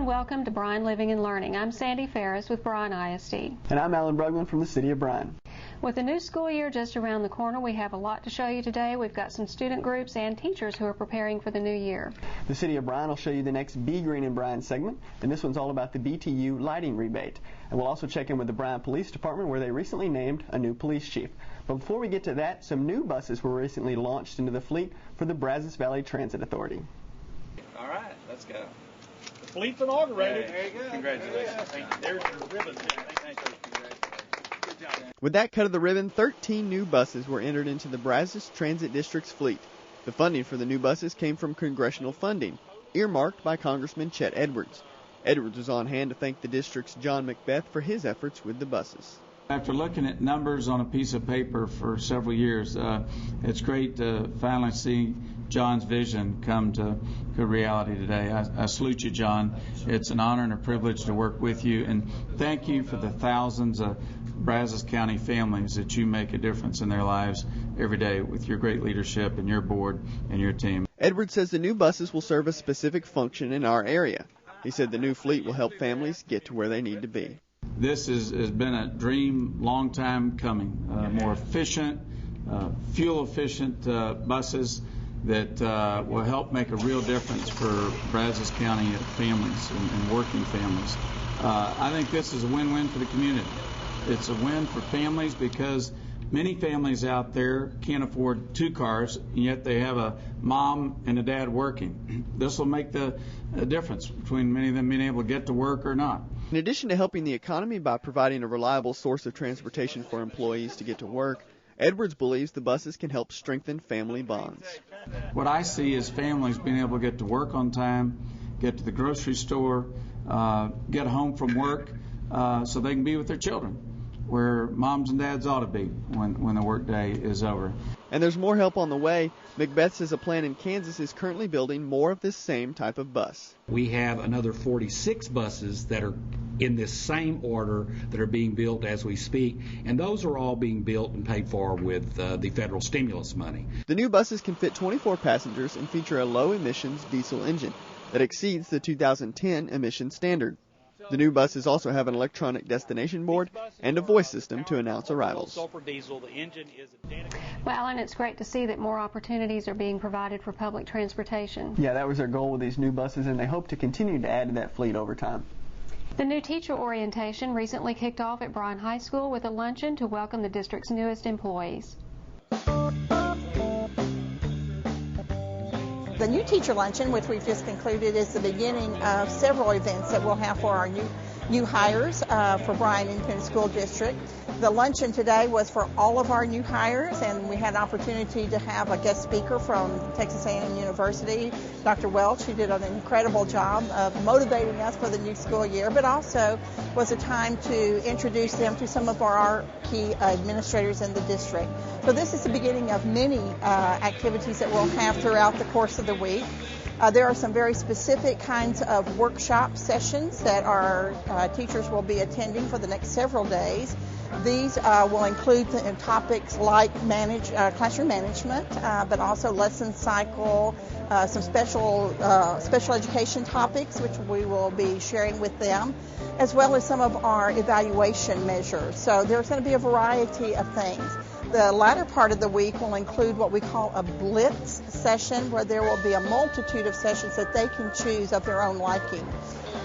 and welcome to Bryan Living and Learning. I'm Sandy Farris with Bryan ISD. And I'm Bruggman from the City of Bryan. With the new school year just around the corner, we have a lot to show you today. We've got some student groups and teachers who are preparing for the new year. The City of Bryan will show you the next Be Green in Bryan segment, and this one's all about the BTU lighting rebate. And we'll also check in with the Bryan Police Department, where they recently named a new police chief. But before we get to that, some new buses were recently launched into the fleet for the Brazos Valley Transit Authority. All right, let's go. The fleet's inaugurated. There you go. Congratulations. Thank you. There's your ribbon. Thank you. Good job. With that cut of the ribbon, 13 new buses were entered into the Brazos Transit District's fleet. The funding for the new buses came from congressional funding, earmarked by Congressman Chet Edwards. Edwards was on hand to thank the district's John Macbeth for his efforts with the buses. After looking at numbers on a piece of paper for several years, it's great to finally see John's vision come to reality today. I salute you, John. It's an honor and a privilege to work with you, and thank you for the thousands of Brazos County families that you make a difference in their lives every day with your great leadership and your board and your team. Edwards says the new buses will serve a specific function in our area. He said the new fleet will help families get to where they need to be. This has been a dream, long time coming. More efficient, fuel-efficient buses that will help make a real difference for Brazos County families and working families. I think this is a win-win for the community. It's a win for families because many families out there can't afford two cars, and yet they have a mom and a dad working. This will make the difference between many of them being able to get to work or not. In addition to helping the economy by providing a reliable source of transportation for employees to get to work, Edwards believes the buses can help strengthen family bonds. What I see is families being able to get to work on time, get to the grocery store, get home from work so they can be with their children, where moms and dads ought to be when the work day is over. And there's more help on the way. Macbeth says a plant in Kansas is currently building more of this same type of bus. We have another 46 buses that are in this same order that are being built as we speak, and those are all being built and paid for with the federal stimulus money. The new buses can fit 24 passengers and feature a low-emissions diesel engine that exceeds the 2010 emission standard. The new buses also have an electronic destination board and a voice system to announce arrivals. Well, and it's great to see that more opportunities are being provided for public transportation. Yeah, that was their goal with these new buses, and they hope to continue to add to that fleet over time. The new teacher orientation recently kicked off at Bryan High School with a luncheon to welcome the district's newest employees. The new teacher luncheon, which we've just concluded, is the beginning of several events that we'll have for our new hires for Bryan Independent School District. The luncheon today was for all of our new hires, and we had an opportunity to have a guest speaker from Texas A&M University, Dr. Welch, who did an incredible job of motivating us for the new school year, but also was a time to introduce them to some of our key administrators in the district. So this is the beginning of many activities that we'll have throughout the course of the week. There are some very specific kinds of workshop sessions that our teachers will be attending for the next several days. These will include topics like classroom management, but also lesson cycle, some special education topics which we will be sharing with them, as well as some of our evaluation measures. So there's going to be a variety of things. The latter part of the week will include what we call a blitz session, where there will be a multitude of sessions that they can choose of their own liking.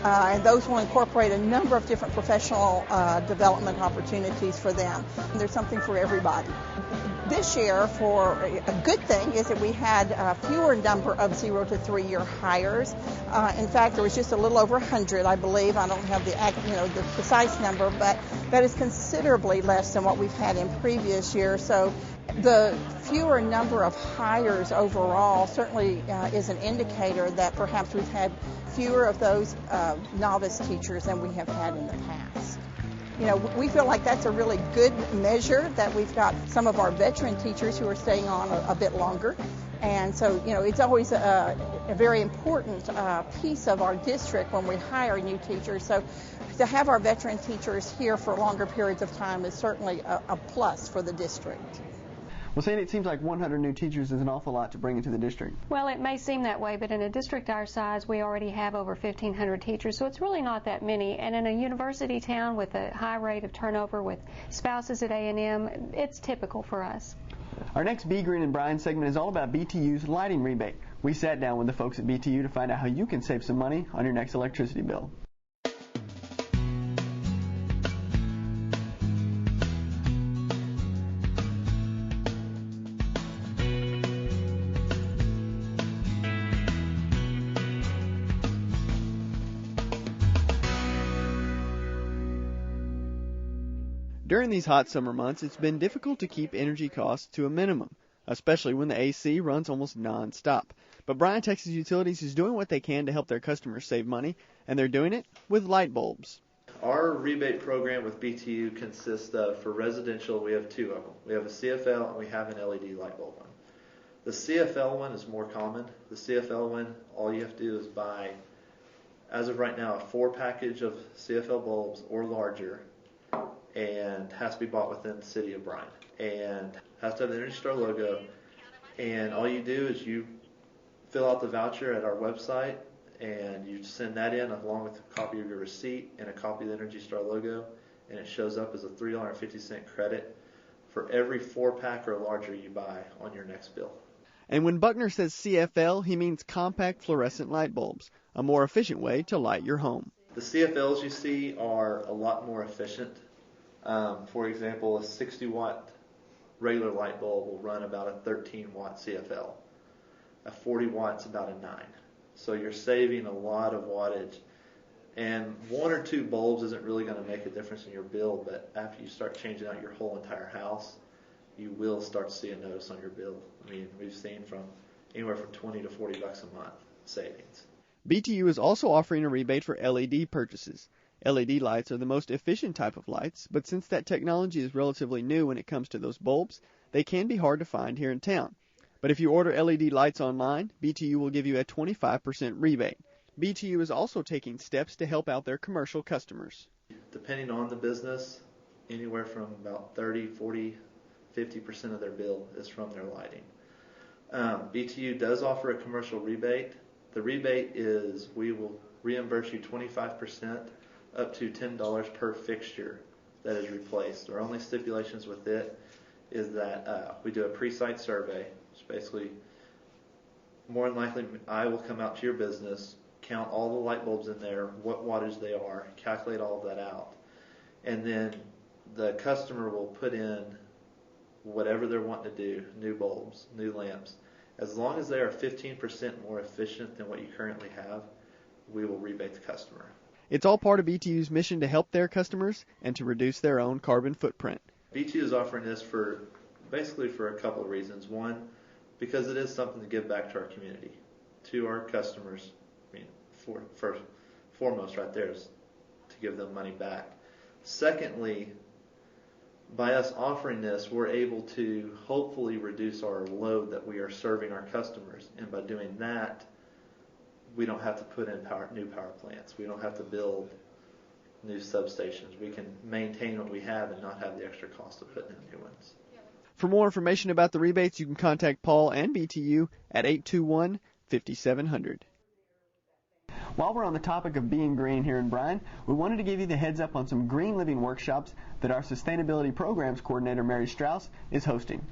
And those will incorporate a number of different professional development opportunities for them. And there's something for everybody. This year, for a good thing, is that we had a fewer number of 0 to 3 year hires. In fact, there was just a little over 100, I believe. I don't have the precise number, but that is considerably less than what we've had in previous years. So the fewer number of hires overall certainly is an indicator that perhaps we've had fewer of those novice teachers than we have had in the past. We feel like that's a really good measure, that we've got some of our veteran teachers who are staying on a bit longer. And so, it's always a very important piece of our district when we hire new teachers. So to have our veteran teachers here for longer periods of time is certainly a plus for the district. Well, Sandy, it seems like 100 new teachers is an awful lot to bring into the district. Well, it may seem that way, but in a district our size, we already have over 1,500 teachers, so it's really not that many. And in a university town with a high rate of turnover with spouses at A&M, it's typical for us. Our next Be Green and Bryan segment is all about BTU's lighting rebate. We sat down with the folks at BTU to find out how you can save some money on your next electricity bill. During these hot summer months, it's been difficult to keep energy costs to a minimum, especially when the AC runs almost non-stop. But Bryan Texas Utilities is doing what they can to help their customers save money, and they're doing it with light bulbs. Our rebate program with BTU consists of, for residential, we have two of them. We have a CFL and we have an LED light bulb one. The CFL one is more common. The CFL one, all you have to do is buy, as of right now, a 4-package of CFL bulbs or larger, and has to be bought within the city of Bryan, and has to have the Energy Star logo. And all you do is you fill out the voucher at our website, and you send that in along with a copy of your receipt and a copy of the Energy Star logo, and it shows up as a $3.50 credit for every 4-pack or larger you buy on your next bill. And when Buckner says CFL, he means compact fluorescent light bulbs, a more efficient way to light your home. The CFLs you see are a lot more efficient. For example, a 60-watt regular light bulb will run about a 13-watt CFL. A 40-watt's about a 9. So you're saving a lot of wattage. And 1 or 2 bulbs isn't really going to make a difference in your bill, but after you start changing out your whole entire house, you will start to see a notice on your bill. I mean, we've seen from anywhere from $20 to $40 a month savings. BTU is also offering a rebate for LED purchases. LED lights are the most efficient type of lights, but since that technology is relatively new when it comes to those bulbs, they can be hard to find here in town. But if you order LED lights online, BTU will give you a 25% rebate. BTU is also taking steps to help out their commercial customers. Depending on the business, anywhere from about 30, 40, 50% of their bill is from their lighting. BTU does offer a commercial rebate. The rebate is we will reimburse you 25% up to $10 per fixture that is replaced. Our only stipulations with it is that we do a pre-site survey, which basically, more than likely, I will come out to your business, count all the light bulbs in there, what wattage they are, calculate all of that out, and then the customer will put in whatever they're wanting to do, new bulbs, new lamps. As long as they are 15% more efficient than what you currently have, we will rebate the customer. It's all part of BTU's mission to help their customers and to reduce their own carbon footprint. BTU is offering this basically for a couple of reasons. One, because it is something to give back to our community, to our customers. I mean, first, foremost right there is to give them money back. Secondly, by us offering this, we're able to hopefully reduce our load that we are serving our customers. And by doing that, we don't have to put in new power plants. We don't have to build new substations. We can maintain what we have and not have the extra cost of putting in new ones. For more information about the rebates, you can contact Paul and BTU at 821-5700. While we're on the topic of being green here in Bryan, we wanted to give you the heads up on some green living workshops that our Sustainability Programs Coordinator, Mary Strauss, is hosting.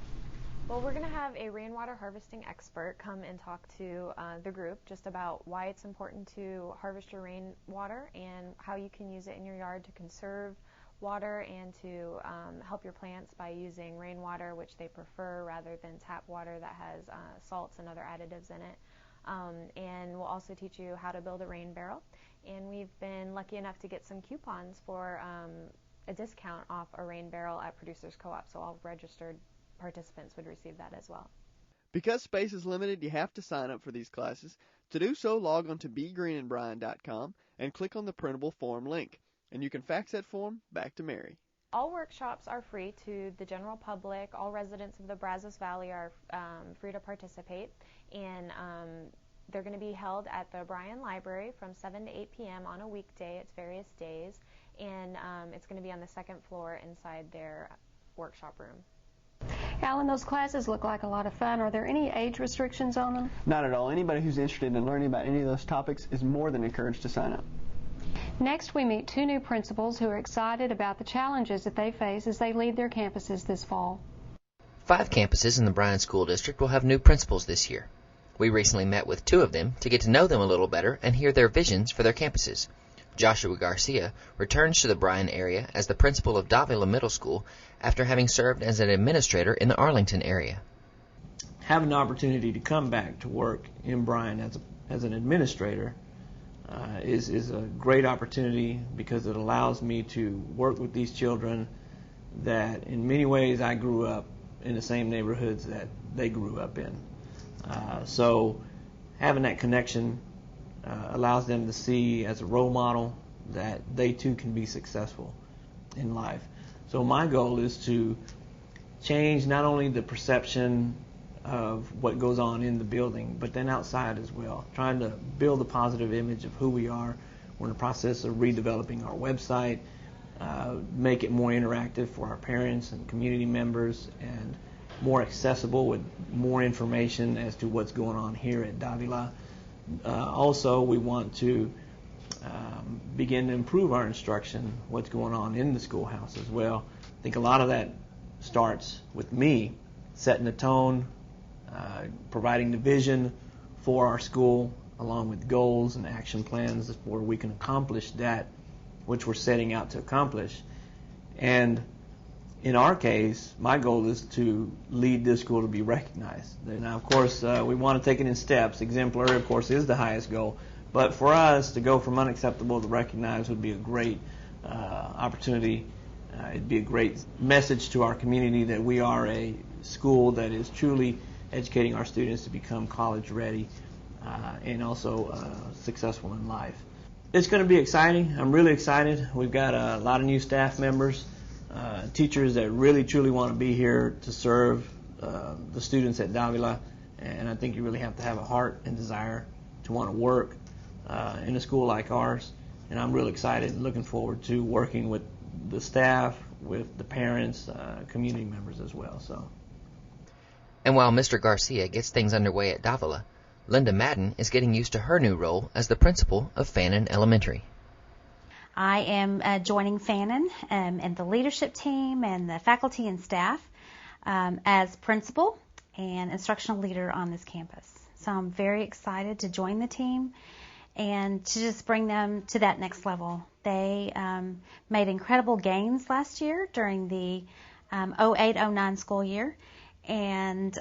Well, we're going to have a rainwater harvesting expert come and talk to the group just about why it's important to harvest your rainwater and how you can use it in your yard to conserve water and to help your plants by using rainwater, which they prefer, rather than tap water that has salts and other additives in it. And we'll also teach you how to build a rain barrel. And we've been lucky enough to get some coupons for a discount off a rain barrel at Producers Co-op, so all registered participants would receive that as well. Because space is limited, you have to sign up for these classes. To do so, log on to begreenandbryan.com and click on the printable form link, and you can fax that form back to Mary. All workshops are free to the general public. All residents of the Brazos Valley are free to participate, and they're going to be held at the Bryan Library from 7 to 8 p.m. on a weekday. It's various days, and it's going to be on the second floor inside their workshop room. Alan, those classes look like a lot of fun. Are there any age restrictions on them? Not at all. Anybody who's interested in learning about any of those topics is more than encouraged to sign up. Next, we meet two new principals who are excited about the challenges that they face as they lead their campuses this fall. 5 campuses in the Bryan School District will have new principals this year. We recently met with 2 of them to get to know them a little better and hear their visions for their campuses. Joshua Garcia returns to the Bryan area as the principal of Davila Middle School after having served as an administrator in the Arlington area. Having the opportunity to come back to work in Bryan as an administrator is a great opportunity because it allows me to work with these children that in many ways I grew up in the same neighborhoods that they grew up in. So having that connection allows them to see as a role model that they too can be successful in life. So my goal is to change not only the perception of what goes on in the building, but then outside as well, trying to build a positive image of who we are. We're in the process of redeveloping our website, make it more interactive for our parents and community members, and more accessible with more information as to what's going on here at Davila. Also, we want to begin to improve our instruction, what's going on in the schoolhouse as well. I think a lot of that starts with me setting the tone, providing the vision for our school, along with goals and action plans where we can accomplish that which we're setting out to accomplish. And in our case, my goal is to lead this school to be recognized. Now, of course, we want to take it in steps. Exemplary, of course, is the highest goal. But for us to go from unacceptable to recognized would be a great opportunity. It'd be a great message to our community that we are a school that is truly educating our students to become college ready and also successful in life. It's going to be exciting. I'm really excited. We've got a lot of new staff members, teachers that really truly want to be here to serve the students at Davila, and I think you really have to have a heart and desire to want to work in a school like ours. And I'm really excited and looking forward to working with the staff, with the parents, community members as well. And while Mr. Garcia gets things underway at Davila, Linda Madden is getting used to her new role as the principal of Fannin Elementary. I am joining Fannin and the leadership team and the faculty and staff as principal and instructional leader on this campus. So I'm very excited to join the team and to just bring them to that next level. They made incredible gains last year during the 08-09 school year, and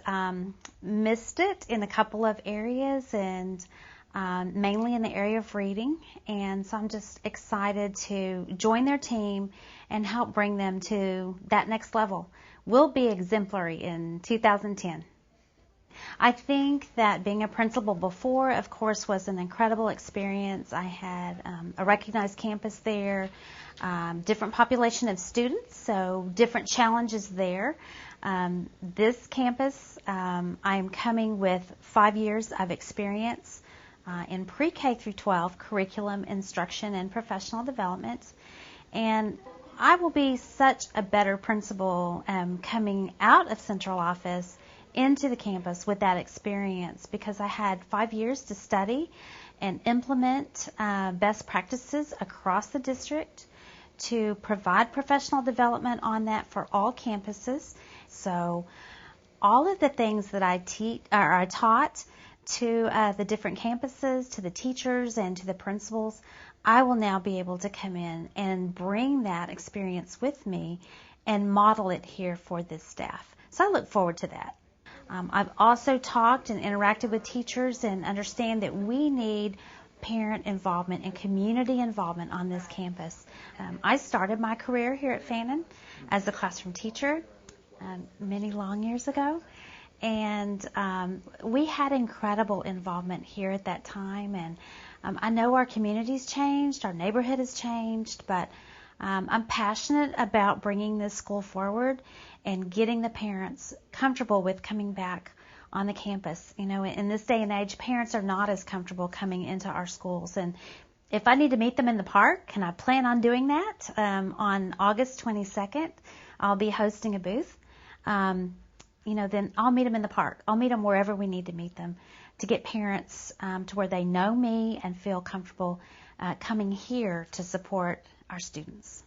missed it in a couple of areas, and mainly in the area of reading. And so I'm just excited to join their team and help bring them to that next level. We'll be exemplary in 2010. I think that being a principal before, of course, was an incredible experience. I had a recognized campus there, different population of students, so different challenges there. This campus, I'm coming with 5 years of experience in pre-K through 12 curriculum instruction and professional development, and I will be such a better principal coming out of central office into the campus with that experience, because I had 5 years to study and implement best practices across the district to provide professional development on that for all campuses. So all of the things that I taught to the different campuses, to the teachers, and to the principals, I will now be able to come in and bring that experience with me and model it here for this staff. So I look forward to that. I've also talked and interacted with teachers and understand that we need parent involvement and community involvement on this campus. I started my career here at Fannin as a classroom teacher many long years ago, and we had incredible involvement here at that time. And I know our community's changed, our neighborhood has changed, but I'm passionate about bringing this school forward and getting the parents comfortable with coming back on the campus. You know, in this day and age, parents are not as comfortable coming into our schools. And if I need to meet them in the park, and I plan on doing that on August 22nd, I'll be hosting a booth. then I'll meet them in the park. I'll meet them wherever we need to meet them to get parents to where they know me and feel comfortable coming here to support our students.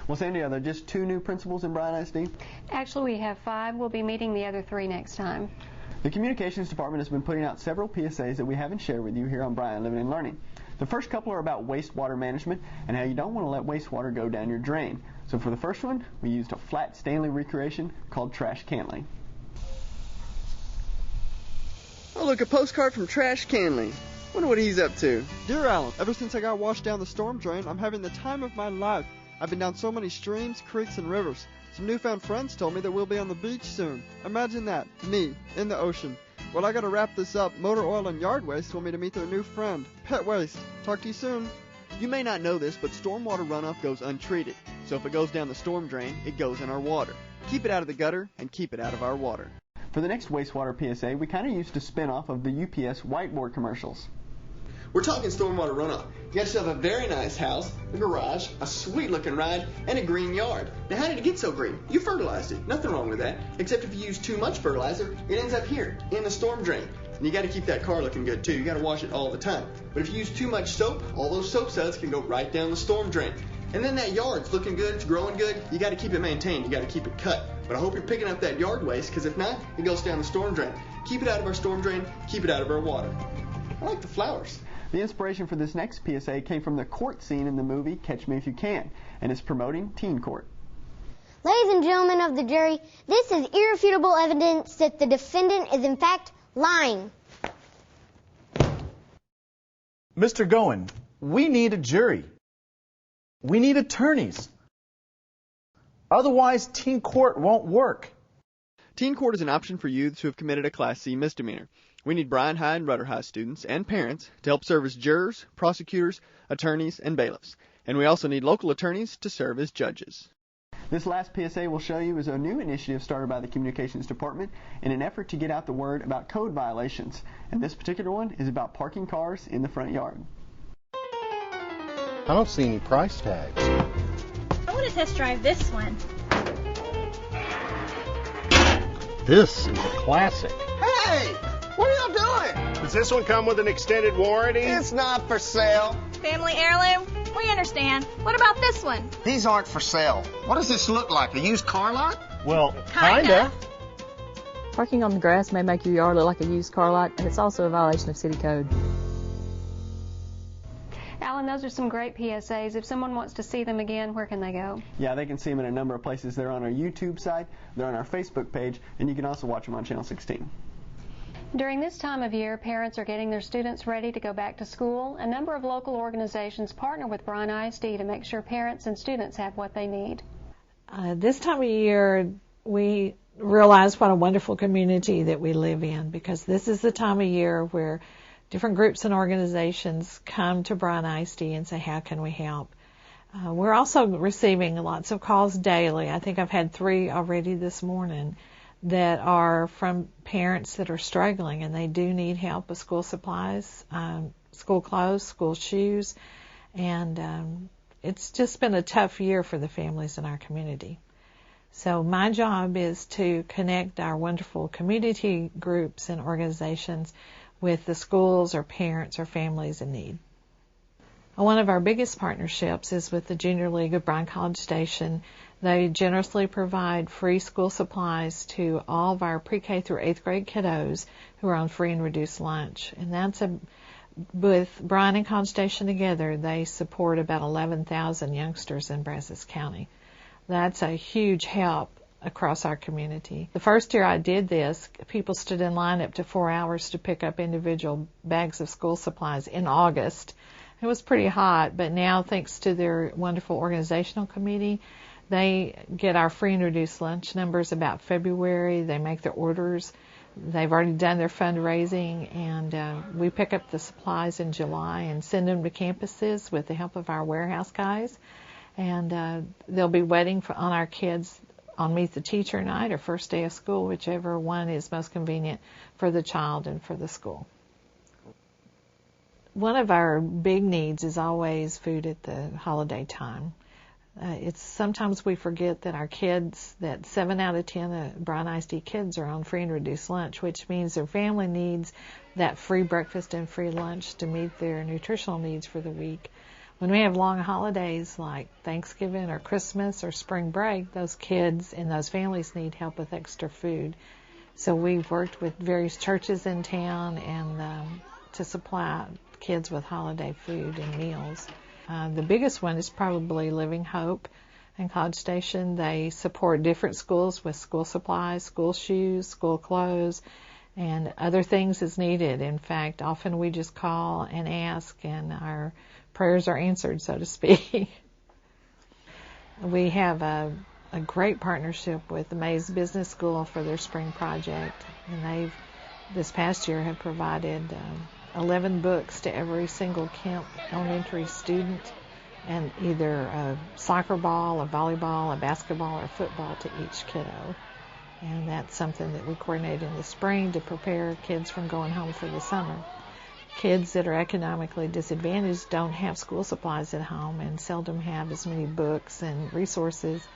Well, Sandy, are there just 2 new principals in Bryan ISD? Actually, we have 5. We'll be meeting the other 3 next time. The Communications Department has been putting out several PSAs that we haven't shared with you here on Bryan Living and Learning. The first couple are about wastewater management and how you don't want to let wastewater go down your drain. So for the first one, we used a flat Stanley recreation called Trash Canley. Oh, look, a postcard from Trash Canley. Wonder what he's up to. Dear Alan, ever since I got washed down the storm drain, I'm having the time of my life. I've been down so many streams, creeks, and rivers. Some newfound friends told me that we'll be on the beach soon. Imagine that, me, in the ocean. Well, I gotta wrap this up. Motor oil and yard waste want me to meet their new friend, Pet Waste. Talk to you soon. You may not know this, but stormwater runoff goes untreated. So if it goes down the storm drain, it goes in our water. Keep it out of the gutter and keep it out of our water. For the next wastewater PSA, we kind of used a spin-off of the UPS whiteboard commercials. We're talking stormwater runoff. You got yourself a very nice house, a garage, a sweet-looking ride, and a green yard. Now, how did it get so green? You fertilized it. Nothing wrong with that. Except if you use too much fertilizer, it ends up here, in the storm drain. And you got to keep that car looking good, too. You got to wash it all the time. But if you use too much soap, all those soap suds can go right down the storm drain. And then that yard's looking good, it's growing good. You got to keep it maintained. You got to keep it cut. But I hope you're picking up that yard waste, because if not, it goes down the storm drain. Keep it out of our storm drain. Keep it out of our water. I like the flowers. The inspiration for this next PSA came from the court scene in the movie Catch Me If You Can, and is promoting teen court. Ladies and gentlemen of the jury, this is irrefutable evidence that the defendant is in fact lying. Mr. Goen, we need a jury. We need attorneys. Otherwise, teen court won't work. Teen court is an option for youths who have committed a Class C misdemeanor. We need Bryan High and Rudder High students and parents to help serve as jurors, prosecutors, attorneys, and bailiffs. And we also need local attorneys to serve as judges. This last PSA we'll show you is a new initiative started by the Communications Department in an effort to get out the word about code violations. And this particular one is about parking cars in the front yard. I don't see any price tags. I want to test drive this one. This is a classic. Hey! What are y'all doing? Does this one come with an extended warranty? It's not for sale. Family heirloom? We understand. What about this one? These aren't for sale. What does this look like, a used car lot? Well, kinda. Parking on the grass may make your yard look like a used car lot, and it's also a violation of city code. Alan, those are some great PSAs. If someone wants to see them again, where can they go? Yeah, they can see them in a number of places. They're on our YouTube site, they're on our Facebook page, and you can also watch them on Channel 16. During this time of year, parents are getting their students ready to go back to school. A number of local organizations partner with Bryan ISD to make sure parents and students have what they need. This time of year, we realize what a wonderful community that we live in, because this is the time of year where different groups and organizations come to Bryan ISD and say, how can we help? We're also receiving lots of calls daily. I think I've had 3 already this morning that are from parents that are struggling, and they do need help with school supplies, school clothes, school shoes, and it's just been a tough year for the families in our community. So my job is to connect our wonderful community groups and organizations with the schools or parents or families in need. One of our biggest partnerships is with the Junior League of Bryan College Station. They generously provide free school supplies to all of our pre-K through 8th grade kiddos who are on free and reduced lunch. And that's with Bryan and College Station together, they support about 11,000 youngsters in Brazos County. That's a huge help across our community. The first year I did this, people stood in line up to 4 hours to pick up individual bags of school supplies in August. It was pretty hot, but now thanks to their wonderful organizational committee, they get our free and reduced lunch numbers about February. They make their orders. They've already done their fundraising, and we pick up the supplies in July and send them to campuses with the help of our warehouse guys. And they'll be waiting on our kids on Meet the Teacher night or first day of school, whichever one is most convenient for the child and for the school. One of our big needs is always food at the holiday time. Sometimes we forget that our kids, that 7 out of 10 Bryan ISD kids are on free and reduced lunch, which means their family needs that free breakfast and free lunch to meet their nutritional needs for the week. When we have long holidays like Thanksgiving or Christmas or spring break, those kids and those families need help with extra food. So we've worked with various churches in town and to supply kids with holiday food and meals. The biggest one is probably Living Hope in College Station. They support different schools with school supplies, school shoes, school clothes, and other things as needed. In fact, often we just call and ask, and our prayers are answered, so to speak. We have a great partnership with the Mays Business School for their spring project, and they've this past year have provided 11 books to every single Kemp elementary student, and either a soccer ball, a volleyball, a basketball, or football to each kiddo. And that's something that we coordinate in the spring to prepare kids from going home for the summer. Kids that are economically disadvantaged don't have school supplies at home and seldom have as many books and resources,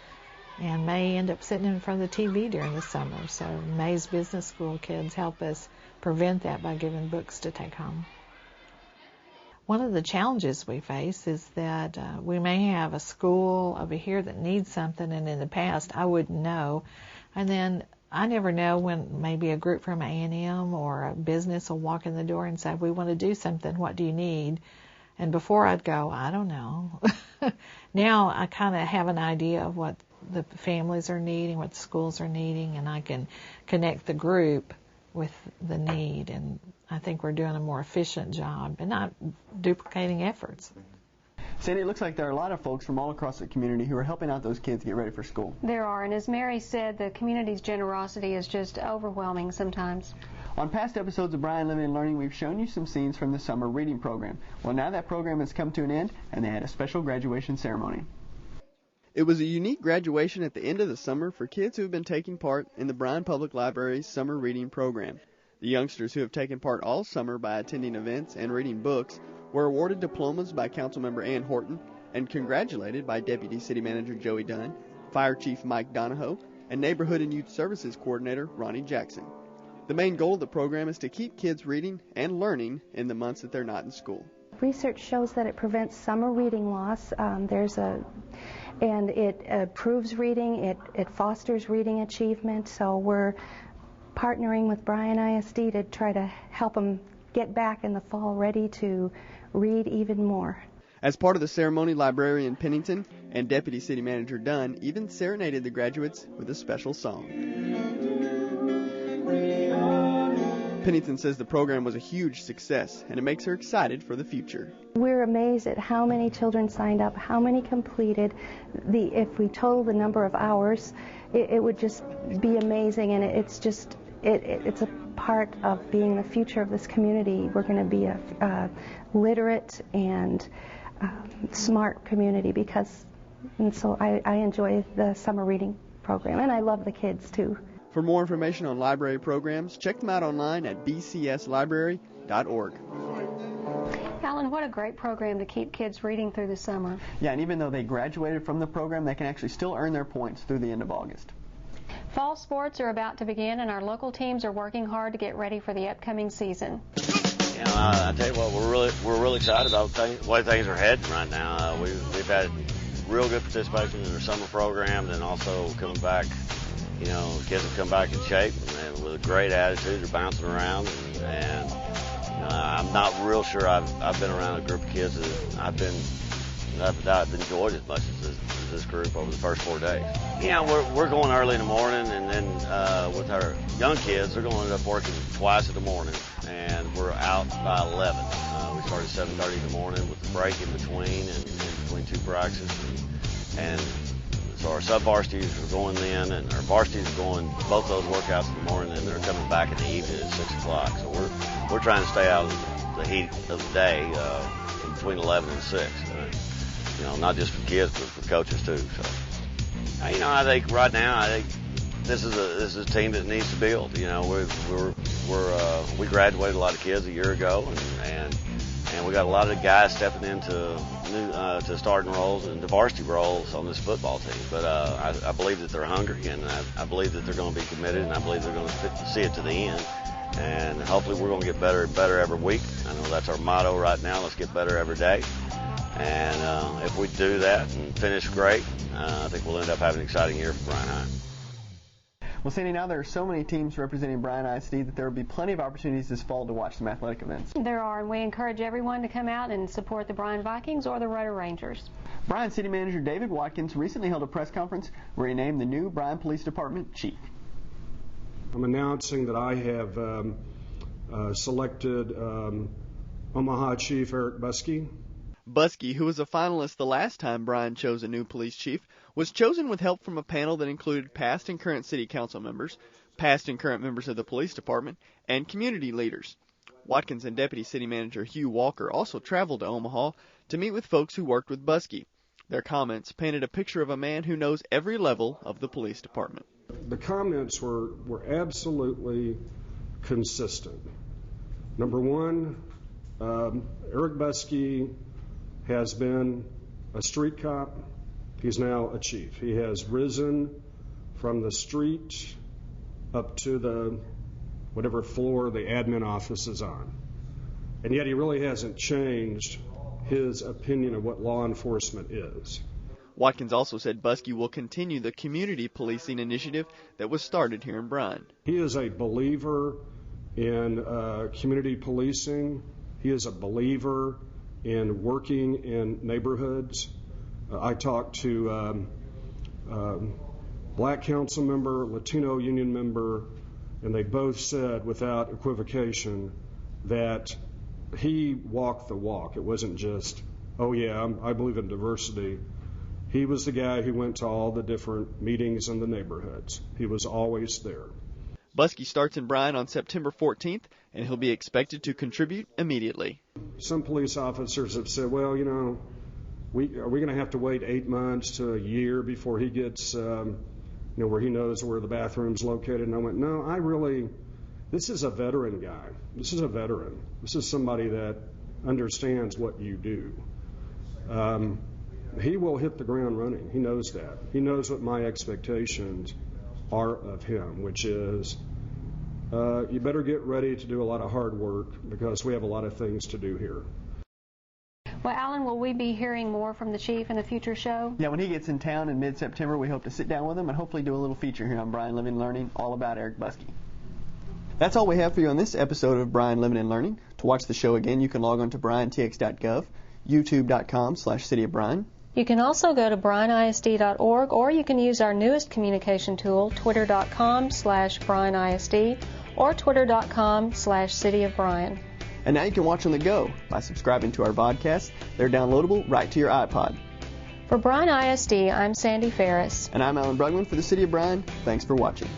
and may end up sitting in front of the TV during the summer. So Mays Business School kids help us prevent that by giving books to take home. One of the challenges we face is that we may have a school over here that needs something, and in the past I wouldn't know. And then I never know when maybe a group from A&M or a business will walk in the door and say, we want to do something, what do you need? And before I'd go, I don't know. Now I kind of have an idea of what the families are needing, what the schools are needing, and I can connect the group with the need, and I think we're doing a more efficient job and not duplicating efforts. Sandy, it looks like there are a lot of folks from all across the community who are helping out those kids get ready for school. There are, and as Mary said, the community's generosity is just overwhelming sometimes. On past episodes of Bryan Living and Learning, we've shown you some scenes from the summer reading program. Well, now that program has come to an end, and they had a special graduation ceremony. It was a unique graduation at the end of the summer for kids who have been taking part in the Bryan Public Library's summer reading program. The youngsters who have taken part all summer by attending events and reading books were awarded diplomas by Councilmember Ann Horton and congratulated by Deputy City Manager Joey Dunn, Fire Chief Mike Donahoe, and Neighborhood and Youth Services Coordinator Ronnie Jackson. The main goal of the program is to keep kids reading and learning in the months that they're not in school. Research shows that it prevents summer reading loss. And it improves reading, it fosters reading achievement, so we're partnering with Bryan ISD to try to help them get back in the fall ready to read even more. As part of the ceremony, Librarian Pennington and Deputy City Manager Dunn even serenaded the graduates with a special song. Pennington says the program was a huge success, and it makes her excited for the future. We're amazed at how many children signed up, how many completed. If we total the number of hours, it would just be amazing, and it's a part of being the future of this community. We're going to be a literate and smart community and so I enjoy the summer reading program, and I love the kids too. For more information on library programs, check them out online at bcslibrary.org. Alan, what a great program to keep kids reading through the summer. Yeah, and even though they graduated from the program, they can actually still earn their points through the end of August. Fall sports are about to begin, and our local teams are working hard to get ready for the upcoming season. You know, I tell you what, we're really excited about the way things are heading right now. We've had real good participation in our summer program, and also coming back. You know, kids have come back in shape and with a great attitude. They're bouncing around, and I'm not real sure I've been around a group of kids that I've enjoyed as much as this group over the first 4 days. You know, we're going early in the morning, and then with our young kids, they're going to end up working twice in the morning, and we're out by 11. We start at 7:30 in the morning with the break in between and between two practices, and so our sub-varsities are going then, and our varsities are going both those workouts in the morning, and they're coming back in the evening at 6 o'clock. So we're trying to stay out of the heat of the day between 11 and 6. You know, not just for kids, but for coaches too. So, you know, I think right now, this is a team that needs to build. You know, we graduated a lot of kids a year ago, and And we got a lot of guys stepping into to starting roles and to varsity roles on this football team. But I believe that they're hungry, and I believe that they're going to be committed, and I believe they're going to see it to the end. And hopefully we're going to get better and better every week. I know that's our motto right now. Let's get better every day. And if we do that and finish great, I think we'll end up having an exciting year for Bryan High. Well, Sandy, now there are so many teams representing Bryan ISD that there will be plenty of opportunities this fall to watch some athletic events. There are, and we encourage everyone to come out and support the Bryan Vikings or the Rotor Rangers. Bryan City Manager David Watkins recently held a press conference where he named the new Bryan Police Department Chief. I'm announcing that I have selected Omaha Chief Eric Buskey. Buskey, who was a finalist the last time Bryan chose a new police chief, was chosen with help from a panel that included past and current city council members, past and current members of the police department, and community leaders. Watkins and Deputy City Manager Hugh Walker also traveled to Omaha to meet with folks who worked with Buskey. Their comments painted a picture of a man who knows every level of the police department. The comments were absolutely consistent. Number one, Eric Buskey has been a street cop. He's now a chief. He has risen from the street up to the whatever floor the admin office is on. And yet he really hasn't changed his opinion of what law enforcement is. Watkins also said Buskey will continue the community policing initiative that was started here in Bryan. He is a believer in community policing. He is a believer in working in neighborhoods. I talked to Black council member, Latino union member, and they both said without equivocation that he walked the walk. It wasn't just, oh yeah, I believe in diversity. He was the guy who went to all the different meetings in the neighborhoods. He was always there. Buskey starts in Bryan on September 14th, and he'll be expected to contribute immediately. Some police officers have said, well, you know, are we going to have to wait 8 months to a year before he gets, where he knows where the bathroom's located? And I went, no, this is a veteran guy. This is a veteran. This is somebody that understands what you do. He will hit the ground running. He knows that. He knows what my expectations are of him, which is you better get ready to do a lot of hard work because we have a lot of things to do here. Well, Alan, will we be hearing more from the chief in a future show? Yeah, when he gets in town in mid-September, we hope to sit down with him and hopefully do a little feature here on Bryan Living and Learning all about Eric Buskey. That's all we have for you on this episode of Bryan Living and Learning. To watch the show again, you can log on to bryantx.gov, youtube.com/City of Bryan. You can also go to bryanisd.org, or you can use our newest communication tool, twitter.com/BryanISD or twitter.com/City of Bryan. And now you can watch on the go by subscribing to our vodcasts. They're downloadable right to your iPod. For Bryan ISD, I'm Sandy Farris. And I'm Alan Bruggman for the City of Bryan. Thanks for watching.